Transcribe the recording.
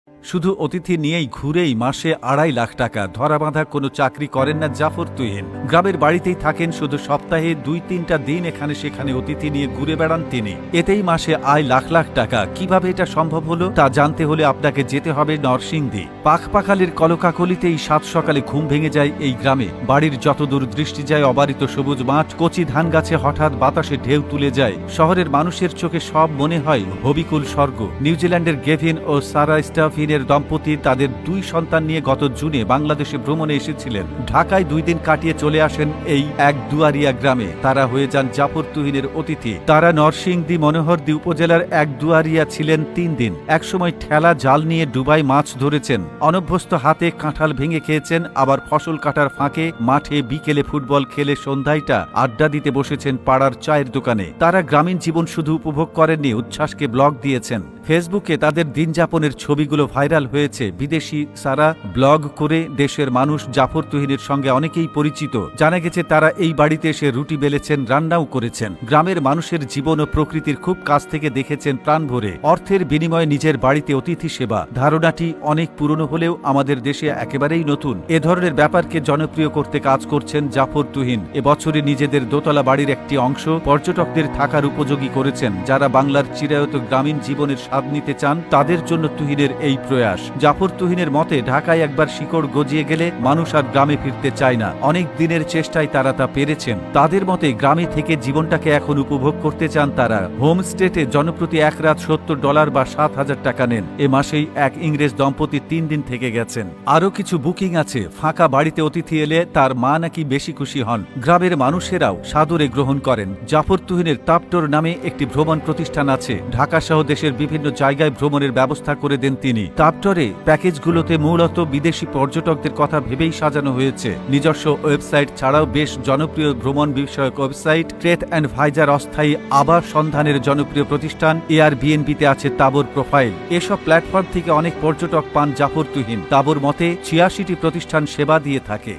শুধু অতিথি নিয়েই ঘুরেই মাসে 2.5 লাখ টাকা। ধরাবাঁধা কোনো চাকরি করেন না জাফর তুহিন। গ্রামের বাড়িতেই থাকেন, শুধু সপ্তাহে 2-3টা দিন এখানে সেখানে অতিথি নিয়ে ঘুরে বেড়ান তিনি। এতেই মাসে আয় লাখ লাখ টাকা। কিভাবে এটা সম্ভব হলো তা জানতে হলে আপনাকে যেতে হবে নরসিংদী। পাখপাখালির কলকাকলিতেই সাত সকালে ঘুম ভেঙে যায় এই গ্রামে। বাড়ির যতদূর দৃষ্টি যায় অবারিত সবুজ মাঠ, কচি ধান গাছে হঠাৎ বাতাসে ঢেউ তুলে যায়। শহরের মানুষের চোখে সব মনে হয় হবিকুল স্বর্গ। নিউজিল্যান্ডের গেভিন ও সারা স্টাফিনের দম্পতি তাদের 2 সন্তান নিয়ে গত জুনে বাংলাদেশে ভ্রমণে এসেছিলেন। ঢাকায় 2 দিন কাটিয়ে চলে আসেন এই এক দুয়ারিয়া গ্রামে। তারা হয়ে যান জাফর তুহিনের অতিথি। তারা নরসিংদী মনোহরদী উপজেলার এক দুয়ারিয়া ছিলেন 3 দিন। একসময় ঠেলা জাল নিয়ে ডুবাই মাছ ধরেছেন। অনভ্যস্ত হাতে কাঁঠাল ভেঙে খেয়েছেন। আবার ফসল কাটার ফাঁকে মাঠে বিকেলে ফুটবল খেলে সন্ধ্যায়টা আড্ডা দিতে বসেছেন পাড়ার চায়ের দোকানে। তারা গ্রামীণ জীবন শুধু উপভোগ করেননি, উচ্ছ্বাসকে ব্লগ দিয়েছেন। ফেসবুকে তাদের দিনযাপনের ছবিগুলো ভাইরাল হয়েছে। বিদেশি সারা ব্লগ করে দেশের মানুষ জাফর তুহিনের সঙ্গে অনেকেই পরিচিত। জানা গেছে তারা এই বাড়িতে এসে রুটি বেলেছেন, রান্নাও করেছেন। গ্রামের মানুষের জীবন ও প্রকৃতির খুব কাছ থেকে দেখেছেন প্রাণ ভরে। অর্থের বিনিময়ে নিজের বাড়িতে অতিথি সেবা, ধারণাটি অনেক পুরনো হলেও আমাদের দেশে একেবারেই নতুন। এ ধরনের ব্যাপারকে জনপ্রিয় করতে কাজ করছেন জাফর তুহিন। এবছরে নিজেদের দোতলা বাড়ির একটি অংশ পর্যটকদের থাকার উপযোগী করেছেন। যারা বাংলার চিরায়ত গ্রামীণ জীবনের স্বাদ নিতে চান তাদের জন্য তুহিনের এই প্রয়াস। জাফর তুহিনের মতে ঢাকায় একবার শিকড় গজিয়ে গেলে মানুষ আর গ্রামে ফিরতে চায় না। অনেক দিনের চেষ্টায় তারা তা পেরেছেন। তাদের মতে গ্রামে থেকে জীবনটাকে এখন উপভোগ করতে চান তারা। হোমস্টেতে জনপ্রতি এক রাত $70 বা 7,000 টাকা নেন। এ মাসেই এক ইংরেজ দম্পতি 3 দিন থেকে গেছেন। আরও কিছু বুকিং আছে। ফাঁকা বাড়িতে অতিথি এলে তার মা নাকি বেশি খুশি হন। গ্রামের মানুষেরাও সাদরে গ্রহণ করেন। জাফর তুহিনের তাপটোর নামে একটি ভ্রমণ প্রতিষ্ঠান আছে। ঢাকা সহ দেশের বিভিন্ন জায়গায় ভ্রমণের ব্যবস্থা করে দেন তিনি। তাপটরে প্যাকেজগুলোতে মূলত বিদেশি পর্যটকদের কথা ভেবেই সাজানো হয়েছে। নিজস্ব ওয়েবসাইট ছাড়াও বেশ জনপ্রিয় ভ্রমণ বিষয়ক ওয়েবসাইট ক্রেথ অ্যান্ড ভাইজার, অস্থায়ী আবাস সন্ধানের জনপ্রিয় প্রতিষ্ঠান এয়ারবিএনবিতে আছে তাবর প্রোফাইল। এসব প্ল্যাটফর্ম থেকে অনেক পর্যটক পান জাফর তুহিন। তাবর মতে 86টি প্রতিষ্ঠান সেবা দিয়ে থাকে।